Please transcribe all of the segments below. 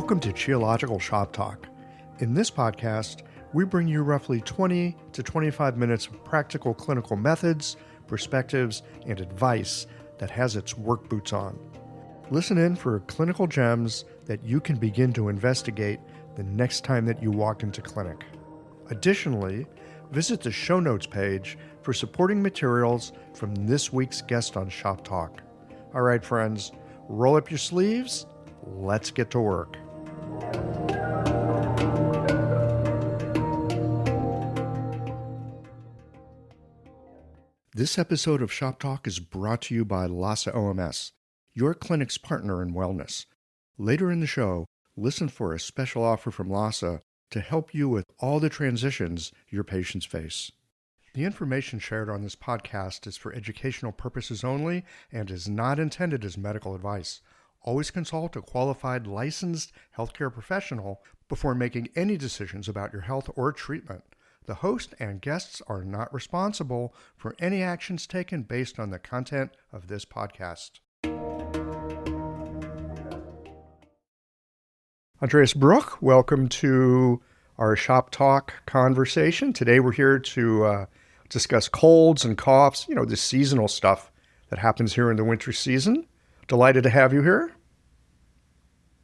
Welcome to Geological Shop Talk. In this podcast, we bring you roughly 20 to 25 minutes of practical clinical methods, perspectives, and advice that has its work boots on. Listen in for clinical gems that you can begin to investigate the next time that you walk into clinic. Additionally, visit the show notes page for supporting materials from this week's guest on Shop Talk. All right, friends, roll up your sleeves. Let's get to work. This episode of Shop Talk is brought to you by LASA OMS, your clinic's partner in wellness. Later in the show, listen for a special offer from LASA to help you with all the transitions your patients face. The information shared on this podcast is for educational purposes only and is not intended as medical advice. Always consult a qualified licensed healthcare professional before making any decisions about your health or treatment. The host and guests are not responsible for any actions taken based on the content of this podcast. Andreas Brüch, welcome to our Shop Talk conversation. Today we're here to discuss colds and coughs, the seasonal stuff that happens here in the winter season. Delighted to have you here.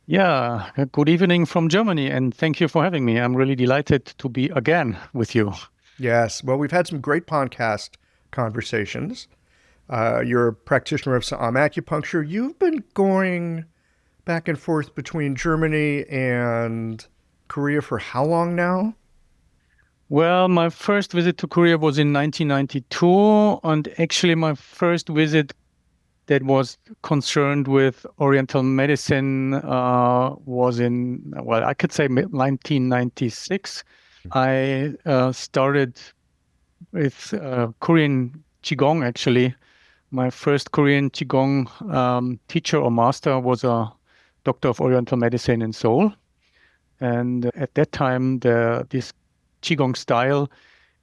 Yeah, good evening from Germany, and thank you for having me. I'm really delighted to be again with you. Yes, well, we've had some great podcast conversations. You're a practitioner of Saam Acupuncture. You've been going back and forth between Germany and Korea for how long now? Well, my first visit to Korea was in 1992, and actually my first visit that was concerned with Oriental medicine was in, I could say 1996. I started with Korean Qigong, actually. My first Korean Qigong teacher or master was a doctor of Oriental medicine in Seoul. And at that time, this Qigong style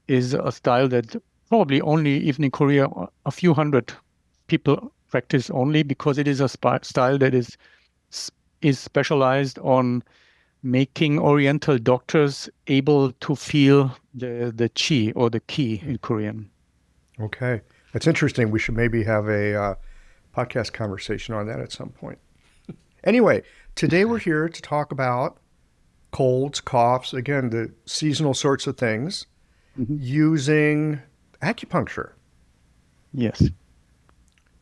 is a style that probably only, even in Korea, a few hundred people practice only, because it is a style that is specialized on making Oriental doctors able to feel the qi or the ki in Korean. Okay. That's interesting. We should maybe have a podcast conversation on that at some point. Anyway, today we're here to talk about colds, coughs, again, the seasonal sorts of things, using acupuncture. Yes.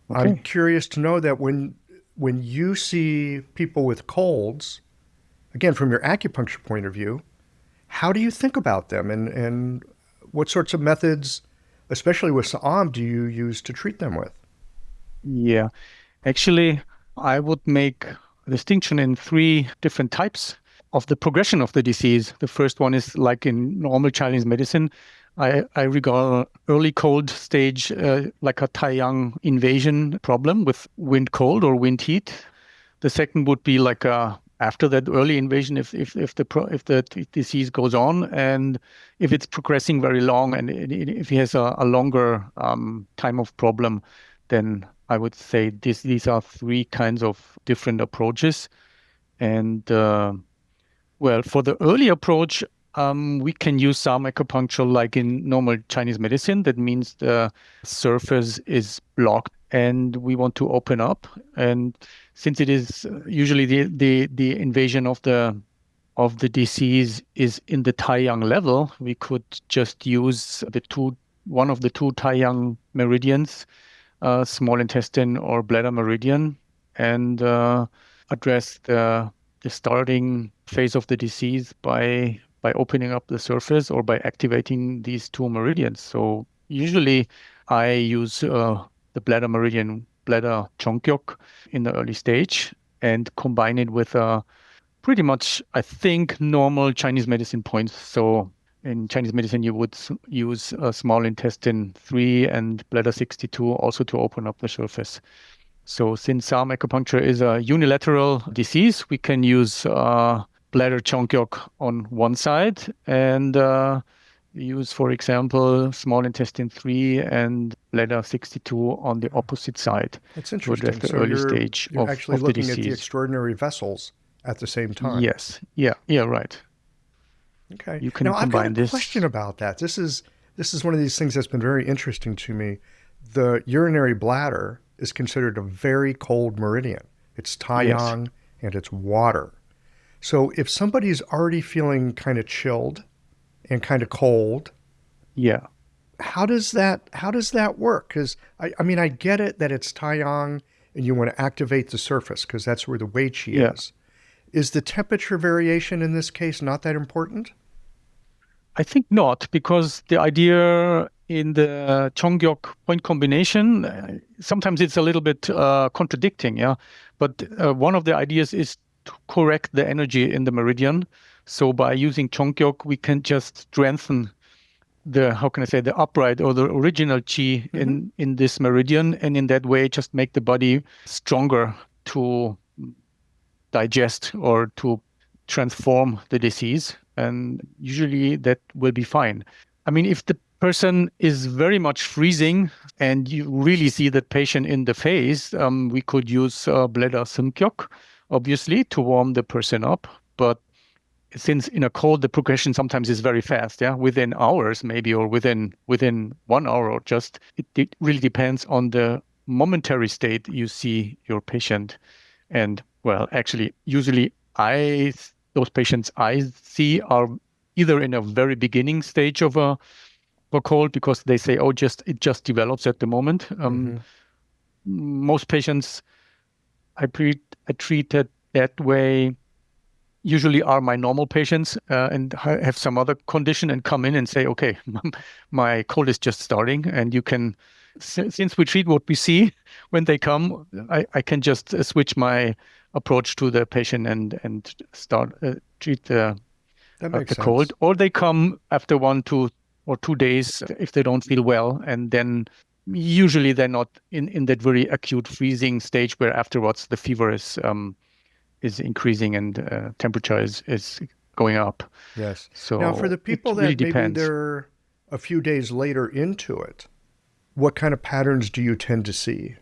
Okay. I'm curious to know that when you see people with colds, again, from your acupuncture point of view, how do you think about them and what sorts of methods, especially with Saam, do you use to treat them with? Yeah, actually, I would make a distinction in three different types of the progression of the disease. The first one is like in normal Chinese medicine. I regard early cold stage like a Taiyang invasion problem with wind cold or wind heat. The second would be like after that early invasion, if the disease goes on and if it's progressing very long and if he has a longer time of problem, then I would say these are three kinds of different approaches. And for the early approach, we can use Saam Acupuncture like in normal Chinese medicine. That means the surface is blocked and we want to open up. And since it is usually the invasion of the disease is in the Taiyang level, we could just use one of the two Taiyang meridians, small intestine or bladder meridian, and address the starting phase of the disease by opening up the surface or by activating these two meridians. So usually I use the bladder meridian, bladder Cheung in the early stage and combine it with pretty much, I think, normal Chinese medicine points. So in Chinese medicine, you would use small intestine 3 and bladder 62 also to open up the surface. So since Saam Acupuncture is a unilateral disease, we can use bladder Cheung on one side and use, for example, small intestine 3 and bladder 62 on the opposite side. That's interesting. To address the early stage you're of actually the looking disease. at the extraordinary vessels at the same time. Yes. Yeah, right. Okay. You can Now I've got a combine question this. about that. This is one of these things that's been very interesting to me. The urinary bladder is considered a very cold meridian. It's Yes. Taiyang and it's water. So if somebody's already feeling kind of chilled and kind of cold, Yeah. how does that work? Because I mean I get it that it's Taiyang and you want to activate the surface because that's where the Wei Qi Yeah. is. Is the temperature variation in this case not that important? I think not, because the idea in the Chongyok point combination, sometimes it's a little bit contradicting, yeah. But one of the ideas is to correct the energy in the meridian. So by using Chongyok, we can just strengthen the, how can I say, the upright or the original chi Mm-hmm. in this meridian, and in that way just make the body stronger to digest or to transform the disease. And usually that will be fine. I mean, if the person is very much freezing and you really see that patient in the face, we could use bladder sumkyok, obviously, to warm the person up. But since in a cold the progression sometimes is very fast, yeah, within hours maybe, or within 1 hour, or just it really depends on the momentary state you see your patient. And well, actually, usually those patients I see are either in a very beginning stage of a cold, because they say, oh, just it just develops at the moment. Mm-hmm. Most patients I treated that way usually are my normal patients, and have some other condition and come in and say, okay, my cold is just starting, and you can, since we treat what we see when they come, I can just switch my approach to the patient and start treat That makes the cold. sense. Or they come after 1 or 2 days if they don't feel well, and then usually they're not in that very acute freezing stage where afterwards the fever is increasing and temperature is going up. Yes. Now, for So the it people really that maybe depends. they're a few days later into it, what kind of patterns do you tend to see?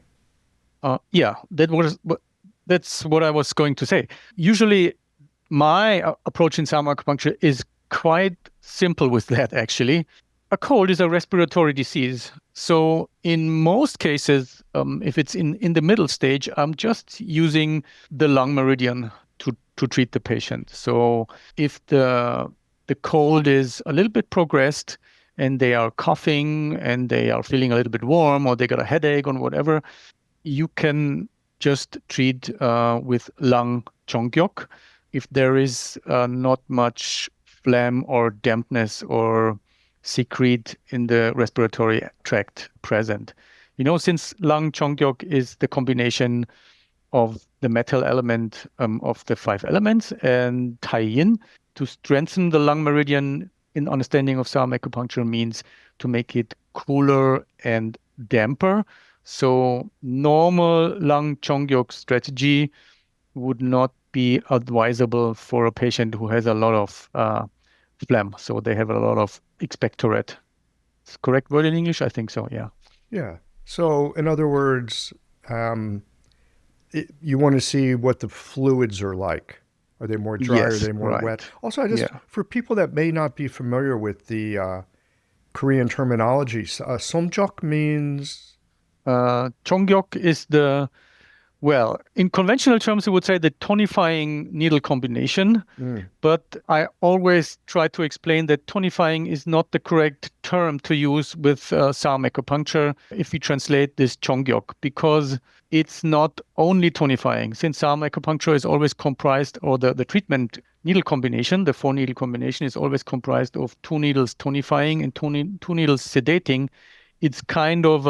Yeah, that's what I was going to say. Usually, my approach in Saam Acupuncture is quite simple with that, actually. A cold is a respiratory disease. So, in most cases, if it's in the middle stage, I'm just using the lung meridian to treat the patient. So, if the cold is a little bit progressed and they are coughing and they are feeling a little bit warm, or they got a headache or whatever, you can just treat with lung chongyok. If there is not much phlegm or dampness or secrete in the respiratory tract present. Since lung chongyok is the combination of the metal element of the five elements and Taiyang, to strengthen the lung meridian in understanding of Saam acupuncture means to make it cooler and damper. So normal lung chongyok strategy would not be advisable for a patient who has a lot of phlegm. So they have a lot of expectorate. It's correct word in English? I think so, yeah. Yeah. So, in other words, um, you want to see what the fluids are like. Are they more dry? Are Yes, they more wet? right. Also, Yeah. for people that may not be familiar with the Korean terminology, somjok means. Chongyok is well, in conventional terms, we would say the tonifying needle combination. Mm, But I always try to explain that tonifying is not the correct term to use with Saam acupuncture if we translate this Chongyok, because it's not only tonifying. Since Saam acupuncture is always comprised, or the treatment needle combination, the four needle combination is always comprised of two needles tonifying and two needles sedating. It's kind of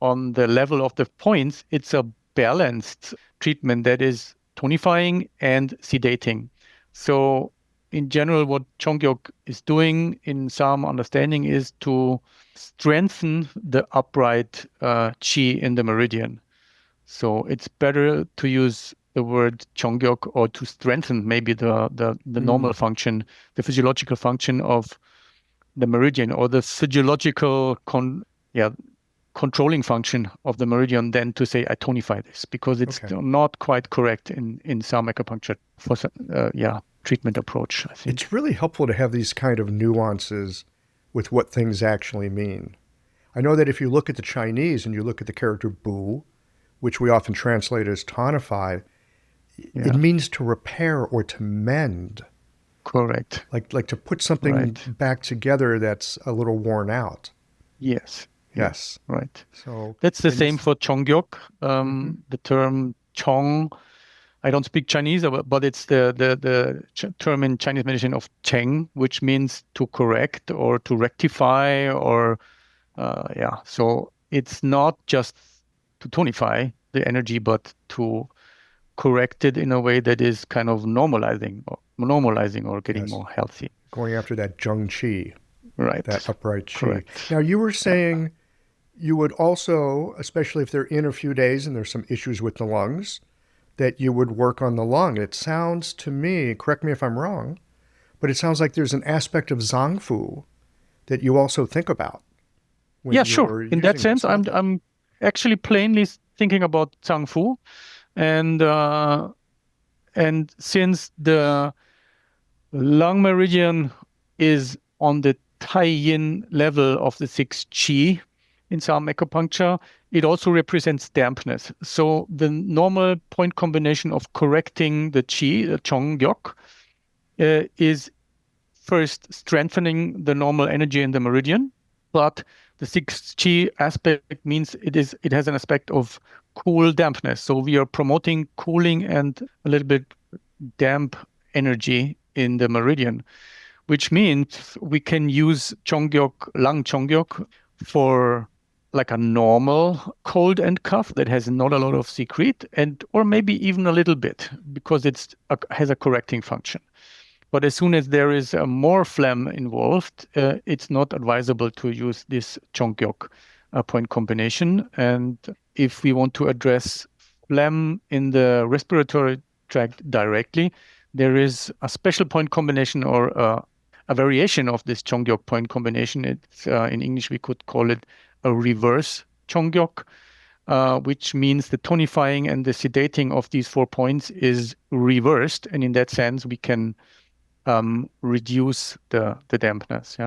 on the level of the points, it's a balanced treatment that is tonifying and sedating. So in general, what Chongyok is doing in some understanding is to strengthen the upright chi in the meridian. So it's better to use the word Chongyok, or to strengthen maybe the normal mm. function, the physiological function of the meridian, or the physiological yeah, controlling function of the meridian than to say I tonify this, because it's not quite correct in Saam acupuncture for treatment approach, I think. It's really helpful to have these kind of nuances with what things actually mean. I know that if you look at the Chinese and you look at the character Bu, which we often translate as tonify, it means to repair or to mend. Correct. Like to put something back together that's a little worn out. Yes. Right. So that's the same for Chongyok. The term Chong, I don't speak Chinese, but it's the term in Chinese medicine of Cheng, which means to correct or to rectify or So it's not just to tonify the energy, but to correct it in a way that is kind of normalizing or getting more healthy. Going after that zheng qi, that upright qi. Correct. Now, you were saying you would also, especially if they're in a few days and there's some issues with the lungs, that you would work on the lung. It sounds to me, correct me if I'm wrong, but it sounds like there's an aspect of Zangfu that you also think about. Yeah, sure. In that sense, I'm actually plainly thinking about Zangfu, and since the lung meridian is on the Taiyang level of the 6 qi in Saam acupuncture, it also represents dampness. So the normal point combination of correcting the qi, the Chongyok, is first strengthening the normal energy in the meridian, but the 6 qi aspect means it has an aspect of cool dampness. So we are promoting cooling and a little bit damp energy in the meridian, which means we can use Lung Chongyok for like a normal cold and cough that has not a lot of secrete, or maybe even a little bit, because it has a correcting function. But as soon as there is more phlegm involved, it's not advisable to use this Chongyok point combination. And if we want to address phlegm in the respiratory tract directly, there is a special point combination or a variation of this Chongyok point combination. It's in English we could call it a reverse Chongyok, which means the tonifying and the sedating of these 4 points is reversed, and in that sense we can reduce the dampness.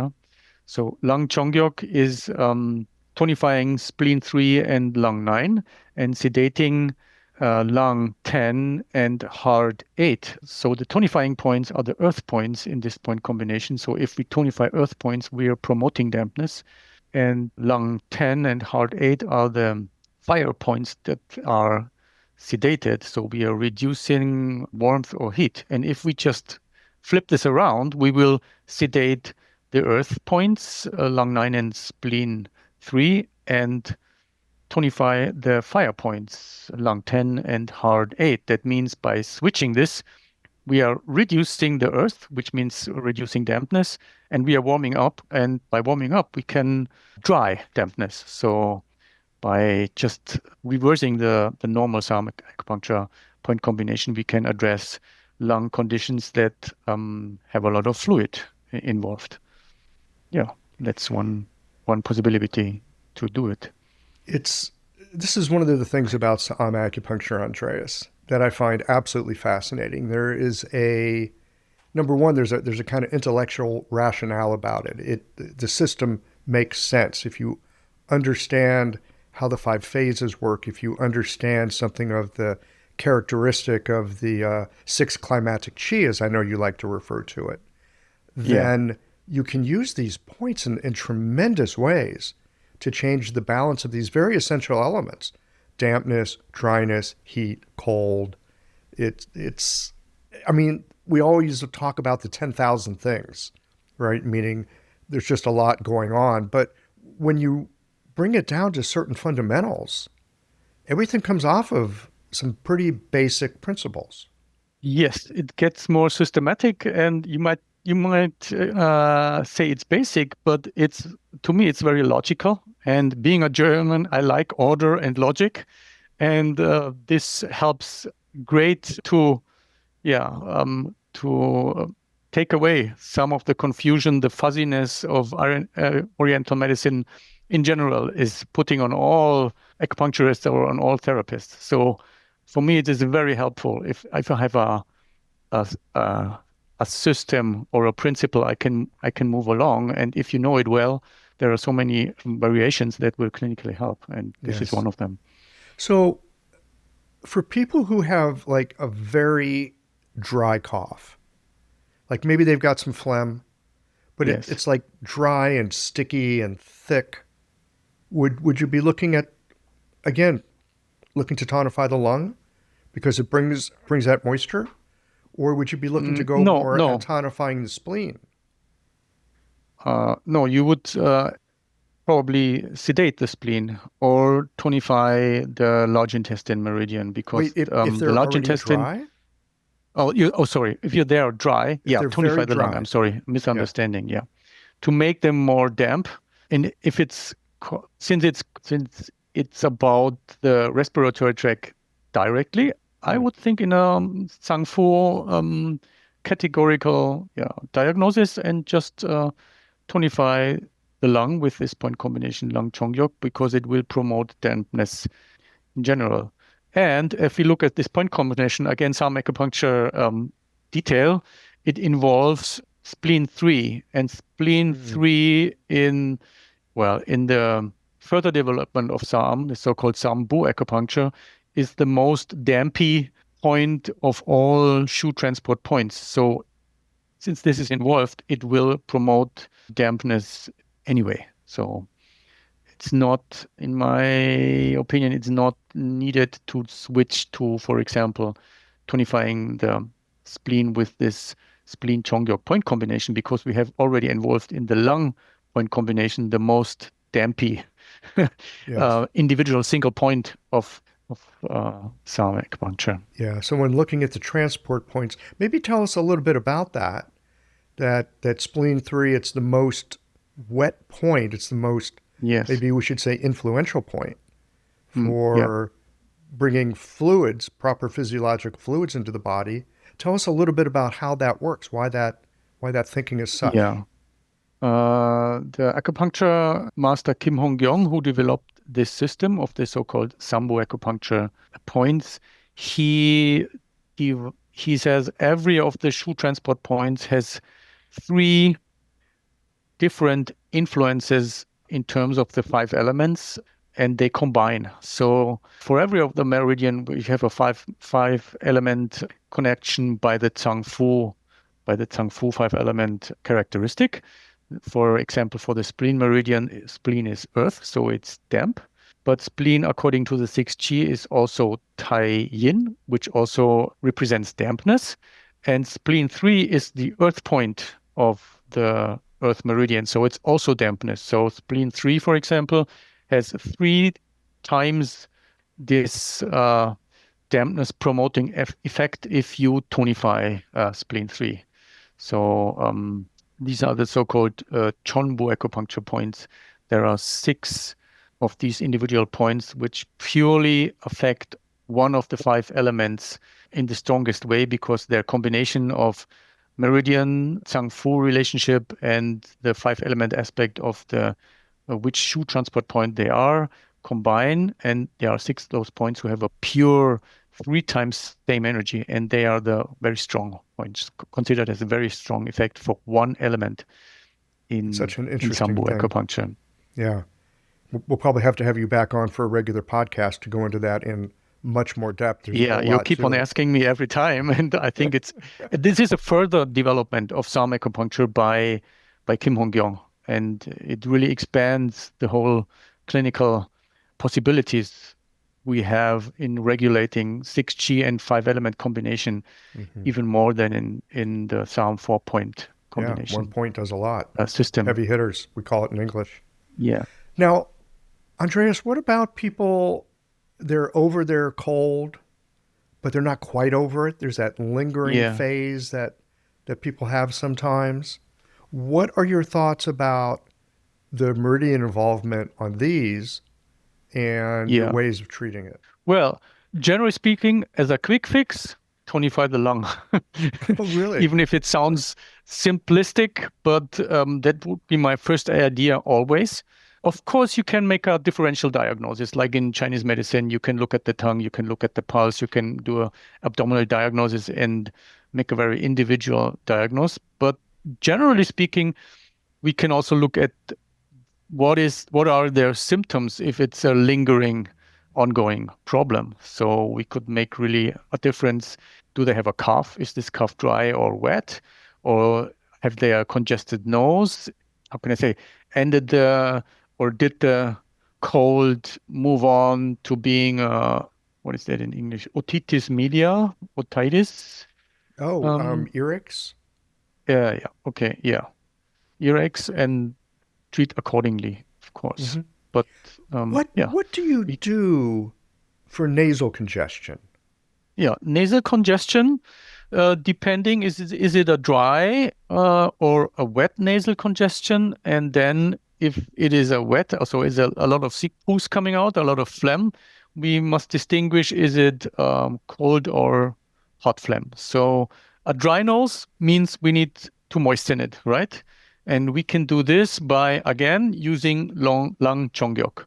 So Lung Chongyok is tonifying spleen 3 and lung 9, and sedating lung 10 and heart 8. So the tonifying points are the earth points in this point combination. So if we tonify earth points, we are promoting dampness. And lung 10 and heart 8 are the fire points that are sedated. So we are reducing warmth or heat. And if we just flip this around, we will sedate the earth points, lung 9 and spleen 3, and tonify the fire points, lung 10 and heart 8. That means by switching this, we are reducing the earth, which means reducing dampness, and we are warming up. And by warming up, we can dry dampness. So by just reversing the normal Saam acupuncture point combination, we can address lung conditions that have a lot of fluid involved. Yeah, that's one possibility to do it. This is one of the things about Saam acupuncture, Andreas, that I find absolutely fascinating. There is number one, there's a kind of intellectual rationale about it. The system makes sense if you understand how the 5 phases work, if you understand something of the characteristic of the 6 climatic qi, as I know you like to refer to it, then you can use these points in tremendous ways to change the balance of these very essential elements: dampness, dryness, heat, cold. I mean, we always talk about the 10,000 things, right? Meaning there's just a lot going on. But when you bring it down to certain fundamentals, everything comes off of some pretty basic principles. Yes, it gets more systematic, and you might say it's basic, but to me it's very logical. And being a German, I like order and logic, and this helps great to take away some of the confusion, the fuzziness of Oriental medicine, in general is putting on all acupuncturists or on all therapists. So for me, it is very helpful if I have a, a, a system or a principle I can move along. And if you know it well, there are so many variations that will clinically help. And this is Yes. one of them. So for people who have like a very dry cough, like maybe they've got some phlegm, but Yes. it's like dry and sticky and thick, would you be looking at, again, looking to tonify the lung because it brings that moisture? Or would you be looking to go No, more at no. tonifying the spleen? No, you would probably sedate the spleen or tonify the large intestine meridian Wait, because if the they're large already intestine. dry? Sorry. If you're there dry, If yeah, they're very tonify the lung. dry. I'm sorry, Yeah. misunderstanding. Yeah, to make them more damp. And if since it's about the respiratory tract directly, I Right. would think in a Sang Fu categorical diagnosis and just tonify the lung with this point combination lung Chongyok because it will promote dampness in general. And if we look at this point combination, again, Saam Acupuncture detail, it involves spleen 3 and spleen Mm. 3 in the further development of Saam, the so-called Saam Bu acupuncture, is the most dampy point of all shu transport points. So since this is involved, it will promote dampness anyway. So it's not, in my opinion, it's not needed to switch to, for example, tonifying the spleen with this spleen Chongyok point combination because we have already involved in the lung point combination the most dampy Yes. individual single point of Saam acupuncture. Yeah. So when looking at the transport points, maybe tell us a little bit about that. That spleen 3, it's the most wet point. It's the most, Yes. maybe we should say, influential point Yeah. for bringing fluids, proper physiological fluids into the body. Tell us a little bit about how that works, why that thinking is such. Yeah. The acupuncture master Kim Hong-kyung, who developed this system of the so-called Sambo acupuncture points, he he he says every of the shu transport points has 3 different influences in terms of the 5 elements, and they combine. So for every of the meridian, we have a five element connection by the Chang Fu 5 element characteristic. For example, for the spleen meridian, spleen is earth, so it's damp. But spleen, according to the 6G, is also Taiyang, which also represents dampness. And spleen 3 is the earth point of the earth meridian, so it's also dampness. So spleen 3, for example, has 3 times this dampness promoting effect if you tonify spleen 3. So these are the so-called Cheung Bu acupuncture points. There are 6 of these individual points which purely affect one of the 5 elements in the strongest way because their combination of meridian, Chang Fu relationship, and the 5 element aspect of the which shu transport point they are combine, and there are 6 of those points who have a pure 3 times same energy, and they are the very strong points, considered as a very strong effect for one element It's in such an in interesting Sambo thing. acupuncture. Yeah. We'll probably have to have you back on for a regular podcast to go into that in much more depth. There's a Yeah, whole you lot keep to on it. asking me every time, and I think this is a further development of Saam acupuncture by Kim Hong-kyung, and it really expands the whole clinical possibilities we have in regulating 6G and 5 element combination Hmm. even more than in the Saam 4-point Yeah, one combination point does a lot. system. Heavy hitters, we call it in English. Yeah. Now, Andreas, what about people, they're over their cold, but they're not quite over it? There's that lingering Yeah. phase that people have sometimes. What are your thoughts about the meridian involvement on these and your Yeah. ways of treating it? Well, generally speaking, as a quick fix, tonify the lung. Oh, really? Even if it sounds simplistic, but that would be my first idea always. Of course, you can make a differential diagnosis. Like in Chinese medicine, you can look at the tongue, you can look at the pulse, you can do a abdominal diagnosis and make a very individual diagnosis. But generally speaking, we can also look at what are their symptoms if it's a lingering, ongoing problem. So we could make really a difference. Do they have a cough? Is this cough dry or wet? Or have they a congested nose? How can I say? Ended the or did the cold move on to being what is that in English? Otitis media, otitis. Oh, Um, earaches? yeah. Okay, yeah. Earaches and treat accordingly, of course. Hmm. But yeah, What do you we, do for nasal congestion? yeah, nasal congestion, depending is it a dry or a wet nasal congestion, and then if it is a wet, also is a lot of sick pus coming out, a lot of phlegm, we must distinguish is it cold or hot phlegm. So a dry nose means we need to moisten it, right? And we can do this by again using lung chongyok.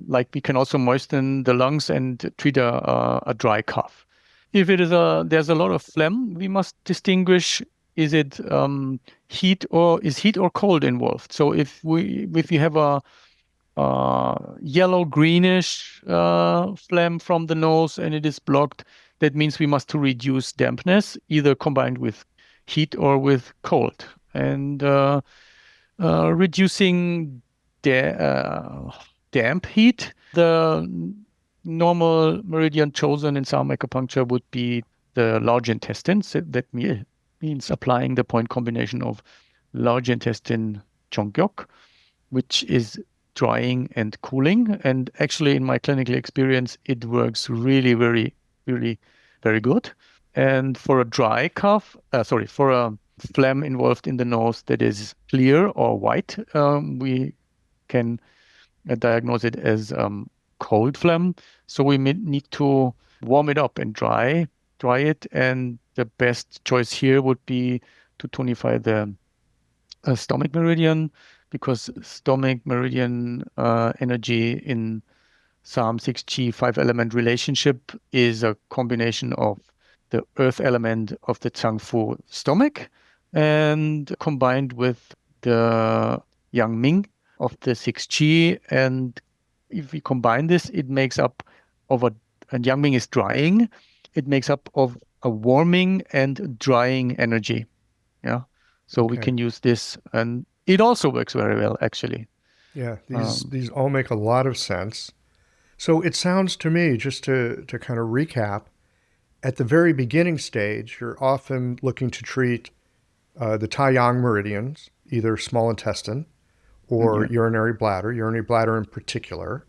Like we can also moisten the lungs and treat a dry cough. If it is there's a lot of phlegm, we must distinguish is it heat or cold involved. So if you have a yellow greenish phlegm from the nose and it is blocked, that means we must to reduce dampness, either combined with heat or with cold. And reducing damp heat, the normal meridian chosen in Saam Acupuncture would be the large intestine. So that means applying the point combination of large intestine Chongyok, which is drying and cooling. And actually, in my clinical experience, it works really, really, very good. And for a dry cough, for a phlegm involved in the nose that is clear or white, we can diagnose it as cold phlegm. So we need to warm it up and dry it. And the best choice here would be to tonify the stomach meridian, because stomach meridian energy in Psalm 6G 5 element relationship is a combination of the earth element of the Changfu stomach and combined with the Yangming of the 6G. And if we combine this, it makes up of and Yangming is drying, it makes up of a warming and drying energy. Yeah. So we Okay. can use this and it also works very well, actually. Yeah, Um, these all make a lot of sense. So it sounds to me, just to kind of recap, at the very beginning stage, you're often looking to treat the Taiyang meridians, either small intestine or yeah. urinary bladder in particular.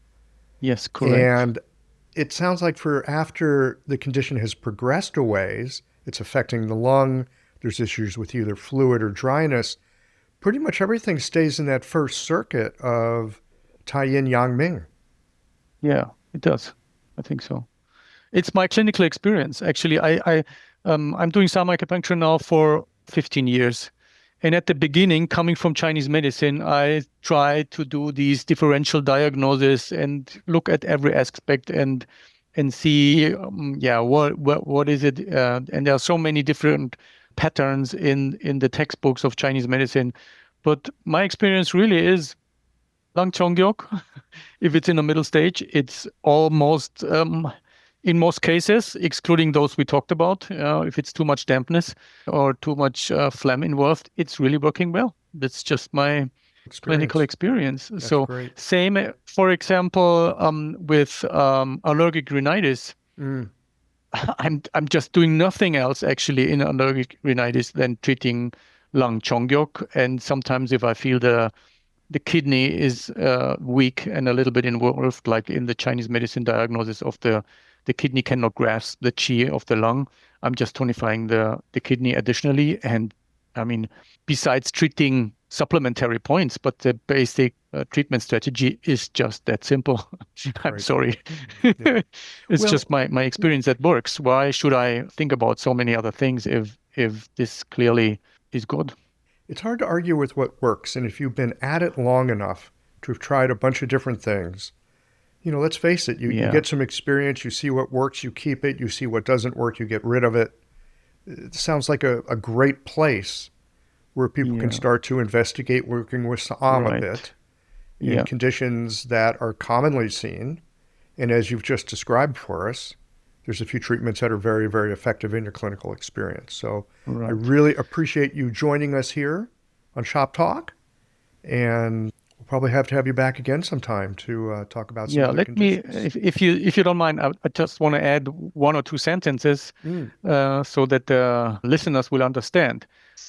Yes, correct. And it sounds like for after the condition has progressed a ways, it's affecting the lung, there's issues with either fluid or dryness, pretty much everything stays in that first circuit of Taiyang Yangming. Yeah, it does. I think so. It's my clinical experience. Actually, I'm doing Saam acupuncture now for 15 years. And at the beginning, coming from Chinese medicine, I tried to do these differential diagnosis and look at every aspect and see, yeah, what is it? And there are so many different patterns in the textbooks of Chinese medicine. But my experience really is Lang Chongyok. If it's in the middle stage, it's almost, in most cases, excluding those we talked about, if it's too much dampness or too much phlegm involved, it's really working well. That's just my clinical Experience. experience. That's So great. same, for example, with allergic rhinitis. Mm, I'm just doing nothing else actually in allergic rhinitis than treating lung chongyok. And sometimes if I feel the kidney is weak and a little bit involved, like in the Chinese medicine diagnosis of the kidney cannot grasp the qi of the lung. I'm just tonifying the kidney additionally. And I mean, besides treating supplementary points, but the basic treatment strategy is just that simple. I'm right. sorry. Yeah. It's Well, just my experience that works. Why should I think about so many other things if this clearly is good? it's hard to argue with what works. And if you've been at it long enough, to have tried a bunch of different things. You know, let's face it, you get some experience, you see what works, you keep it, you see what doesn't work, you get rid of it. It sounds like a great place where people can start to investigate working with Saam a bit in conditions that are commonly seen. And as you've just described for us, there's a few treatments that are very, very effective in your clinical experience. So I really appreciate you joining us here on Shop Talk. And we'll probably have to have you back again sometime to talk about some other conditions. If you don't mind, I just want to add one or two sentences so that the listeners will understand.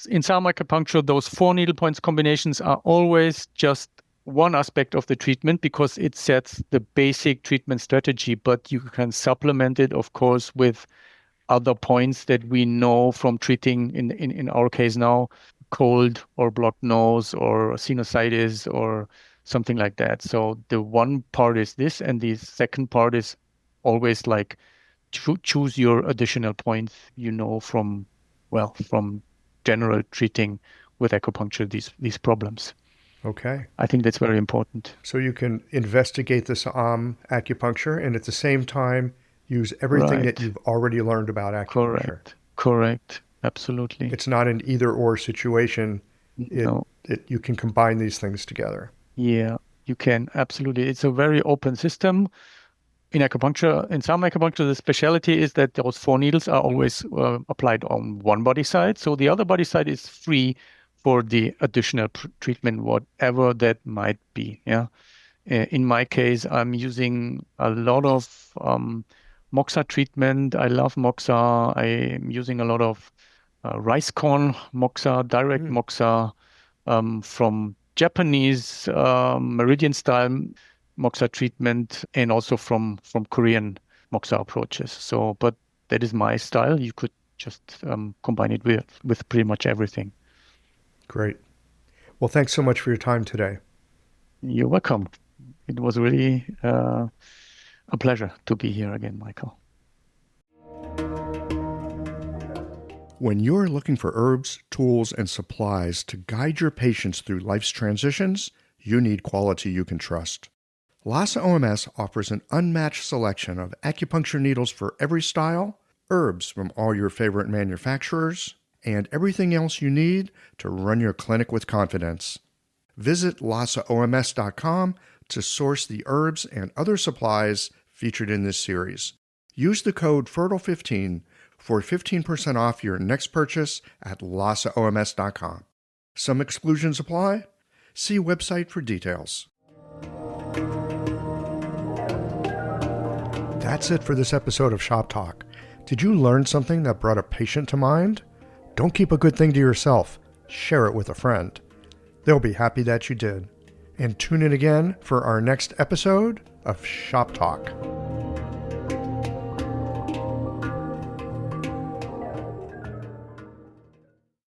In Saam Acupuncture, those 4 needle points combinations are always just one aspect of the treatment because it sets the basic treatment strategy, but you can supplement it, of course, with other points that we know from treating, in our case now, cold or blocked nose or sinusitis or something like that. So the one part is this, and the second part is always like choose your additional points, from general treating with acupuncture these problems. Okay. I think that's very important. So you can investigate the Saam acupuncture and at the same time use everything that you've already learned about acupuncture. Correct. Absolutely. It's not an either-or situation. You can combine these things together. Yeah, you can. Absolutely. It's a very open system. In acupuncture, in Saam Acupuncture, the specialty is that those 4 needles are always applied on one body side. So the other body side is free for the additional treatment, whatever that might be. Yeah. In my case, I'm using a lot of moxa treatment. I love moxa. I'm using a lot of rice corn moxa, direct moxa from Japanese meridian style moxa treatment, and also from Korean moxa approaches. So, but that is my style. You could just combine it with pretty much everything. Great. Well, thanks so much for your time today. You're welcome. It was really a pleasure to be here again, Michael. When you're looking for herbs, tools, and supplies to guide your patients through life's transitions, you need quality you can trust. Lhasa OMS offers an unmatched selection of acupuncture needles for every style, herbs from all your favorite manufacturers, and everything else you need to run your clinic with confidence. Visit LhasaOMS.com to source the herbs and other supplies featured in this series. Use the code FERTILE15 for 15% off your next purchase at LhasaOMS.com. Some exclusions apply. See website for details. That's it for this episode of Shop Talk. Did you learn something that brought a patient to mind? Don't keep a good thing to yourself. Share it with a friend. They'll be happy that you did. And tune in again for our next episode of Shop Talk.